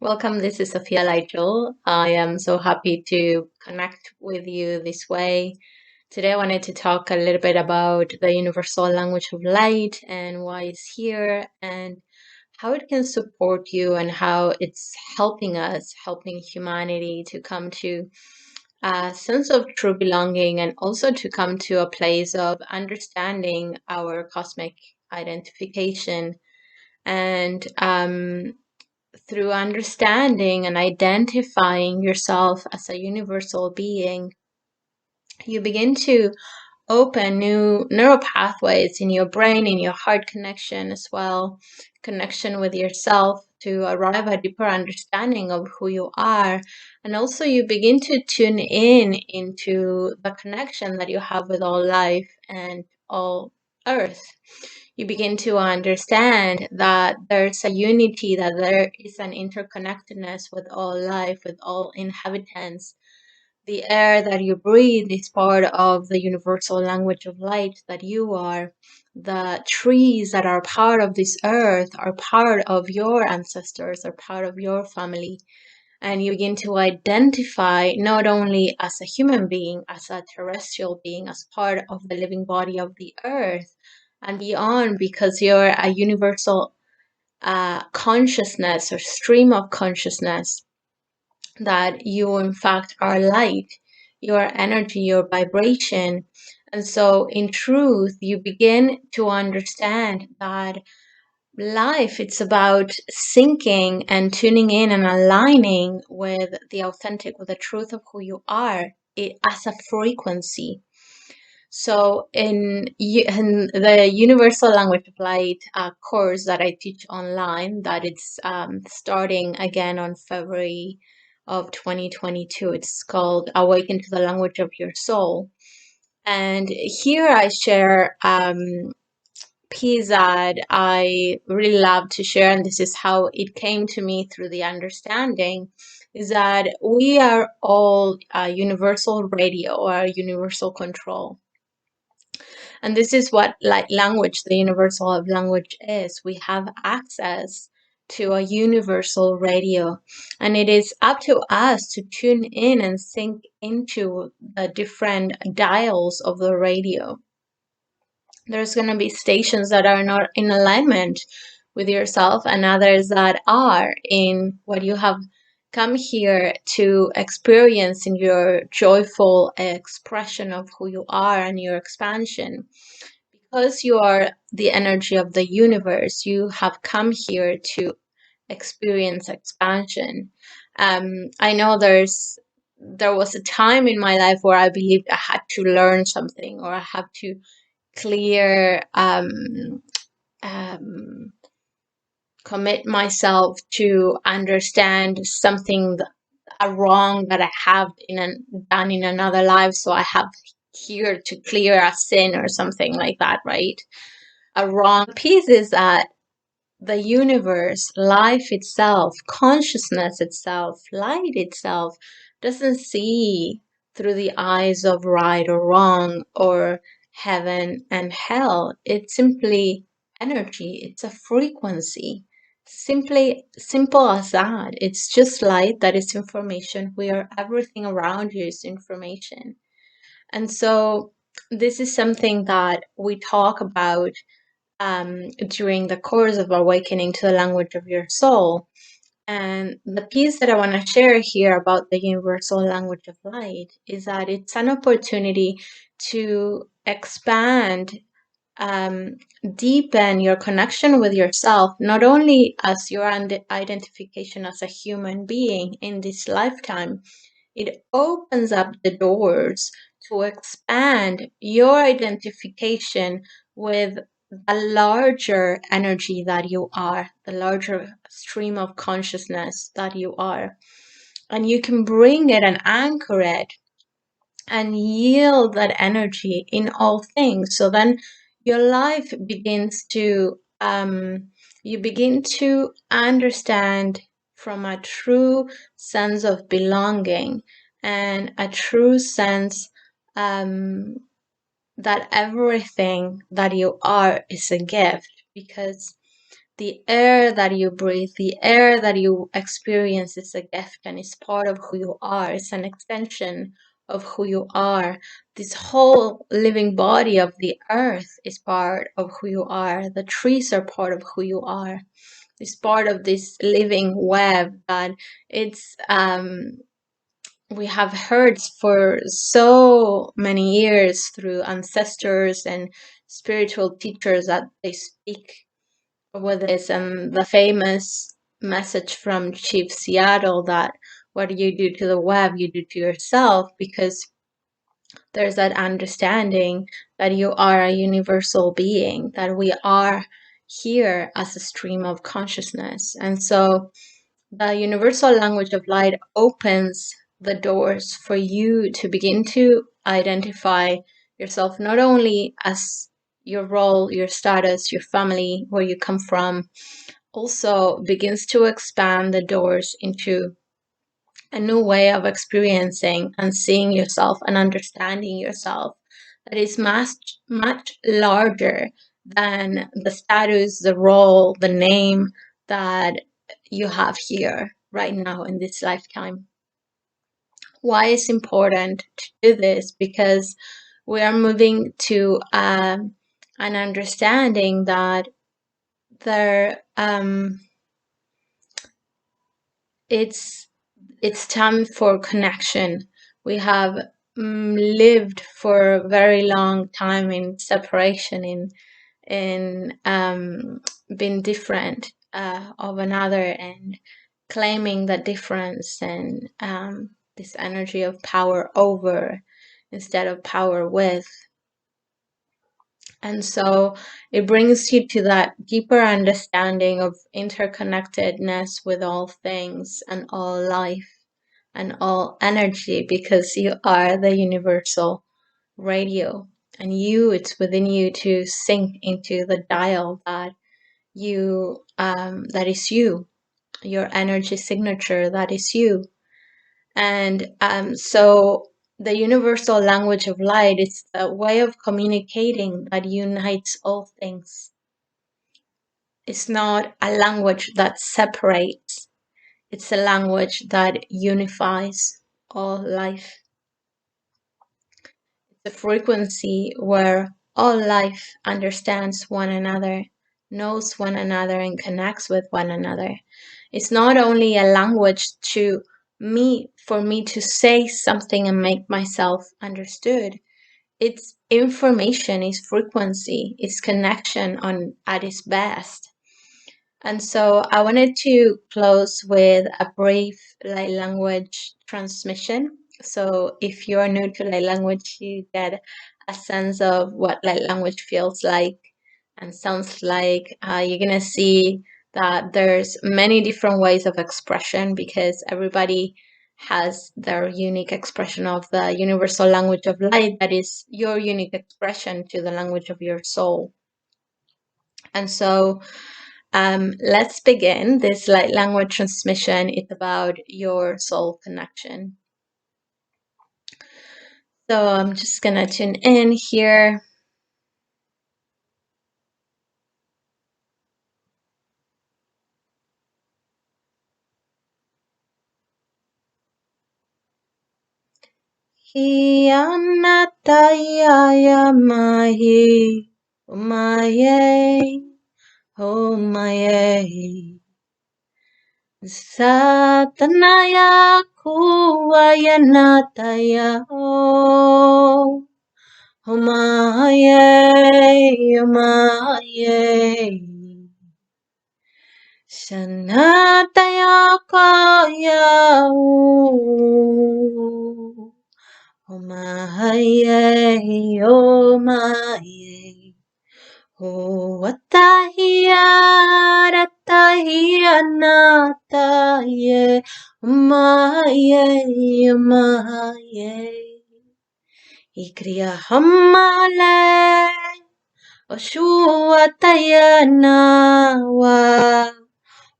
Welcome, this is sofialightjewel. I am so happy to connect with you this way. Today I wanted to talk a little bit about the universal language of light and why it's here and how it can support you and how it's helping us, helping humanity to come to a sense of true belonging and also to come to a place of understanding our cosmic identification and through understanding and identifying yourself as a universal being, you begin to open new neural pathways in your brain, in your heart connection as well, connection with yourself to arrive at a deeper understanding of who you are. And also you begin to tune in into the connection that you have with all life and all earth. You begin to understand that there's a unity, that there is an interconnectedness with all life, with all inhabitants. The air that you breathe is part of the universal language of light that you are. The trees that are part of this earth are part of your ancestors, are part of your family. And you begin to identify not only as a human being, as a terrestrial being, as part of the living body of the earth and beyond, because you're a universal consciousness or stream of consciousness, that you in fact are light, your energy, your vibration. And so in truth, you begin to understand that life, it's about syncing and tuning in and aligning with the authentic, with the truth of who you are, as a frequency. So in the Universal Language of Light course that I teach online, that it's starting again on February of 2022, it's called Awaken to the Language of Your Soul. And here I share piece that I really love to share, and this is how it came to me through the understanding, is that we are all universal radio or universal control. And this is what light language, the universal of language, is. We have access to a universal radio, and it is up to us to tune in and sync into the different dials of the radio. There's going to be stations that are not in alignment with yourself and others that are in what you have come here to experience in your joyful expression of who you are and your expansion. Because you are the energy of the universe, you have come here to experience expansion. I know there was a time in my life where I believed I had to learn something or I have to clear commit myself to understand something a wrong that I have done in another life, so I have here to clear a sin or something like that, right? A wrong piece is that the universe, life itself, consciousness itself, light itself doesn't see through the eyes of right or wrong or heaven and hell. It's simply energy. It's a frequency. Simple as that. It's just light that is information. Everything around you is information. And so this is something that we talk about during the course of Awakening to the Language of Your Soul. And the piece that I want to share here about the universal language of light is that it's an opportunity to expand, deepen your connection with yourself, not only as your identification as a human being in this lifetime. It opens up the doors to expand your identification with a larger energy that you are, the larger stream of consciousness that you are. And you can bring it and anchor it and yield that energy in all things. So then your life begins to, you begin to understand from a true sense of belonging and a true sense that everything that you are is a gift, because The air that you breathe, the air that you experience is a gift and is part of who you are. It's an extension of who you are. This whole living body of the earth is part of who you are. The trees are part of who you are. It's part of this living web that it's we have heard for so many years through ancestors and spiritual teachers that they speak with this the famous message from Chief Seattle that what you do to the web you do to yourself, because there's that understanding that you are a universal being, that we are here as a stream of consciousness. And so the universal language of light opens the doors for you to begin to identify yourself not only as your role, your status, your family, where you come from, also begins to expand the doors into a new way of experiencing and seeing yourself and understanding yourself that is much larger than the status, the role, the name that you have here right now in this lifetime. Why it's important to do this? Because we are moving to an understanding that there it's time for connection. We have lived for a very long time in separation, in being different of another, and claiming that difference and this energy of power over instead of power with. And so it brings you to that deeper understanding of interconnectedness with all things and all life and all energy, because you are the universal radio, and it's within you to sync into the dial that that is you, your energy signature, that is you. And so the universal language of light is a way of communicating that unites all things. It's not a language that separates. It's a language that unifies all life. It's a frequency where all life understands one another, knows one another, and connects with one another. It's not only a language for me to say something and make myself understood. It's information, it's frequency, it's connection at its best. And so I wanted to close with a brief light language transmission. So if you're new to light language, you get a sense of what light language feels like and sounds like. You're going to see that there's many different ways of expression, because everybody has their unique expression of the universal language of light that is your unique expression to the language of your soul. And so let's begin this light language transmission. It's about your soul connection. So I'm just gonna tune in here. Hi anataya mahi umaye umaye satanaya kuwayanataya o umaye umaye Shanataya kaya Omaye Omaye O Watahia Ratahia Nataye Omaye Omaye Ikriya Hamale Oshuataya Nawa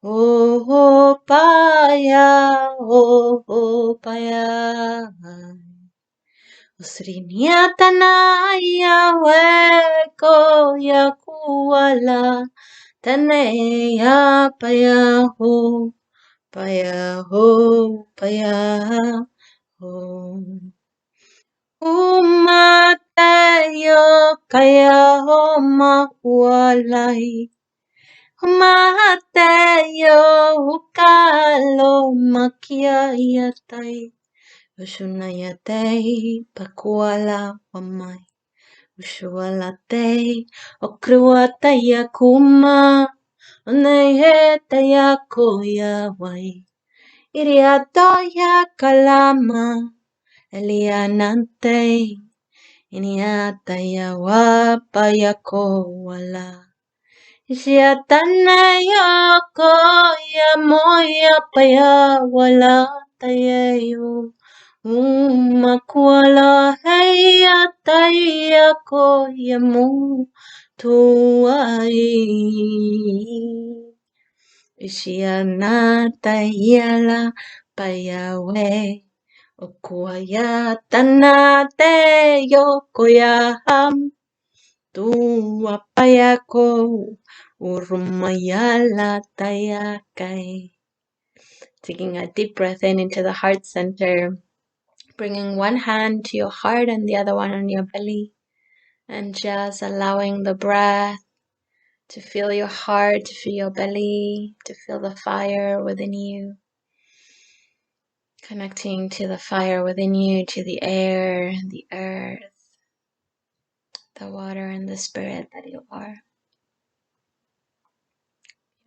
Oh, paya, oh, paya. Usriniatana ya weko ya kuala taneya paya ho, paya ho, paya ho. Umateyo kaya ho mahualay. Umateyo ukalo makiayatay. Ushunayatay pakuala wamay. Ushualatay okruataya kuma. Onayetaya koyaway. Iriatoya kalama. Elianantay. Iniataya wapayako wala. Isiatanayo koya moya paya wala tayayo. Umakwala heya taya koya mo tuay. Isianatayala payawe. Okwaya tanate yokoyaham tu apayako urumayala tayakai. Taking a deep breath in into the heart center, bringing one hand to your heart and the other one on your belly, and just allowing the breath to fill your heart, to fill your belly, to feel the fire within you. Connecting to the fire within you, to the air, the earth, the water, and the spirit that you are.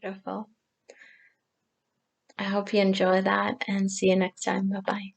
Beautiful. I hope you enjoy that and see you next time. Bye-bye.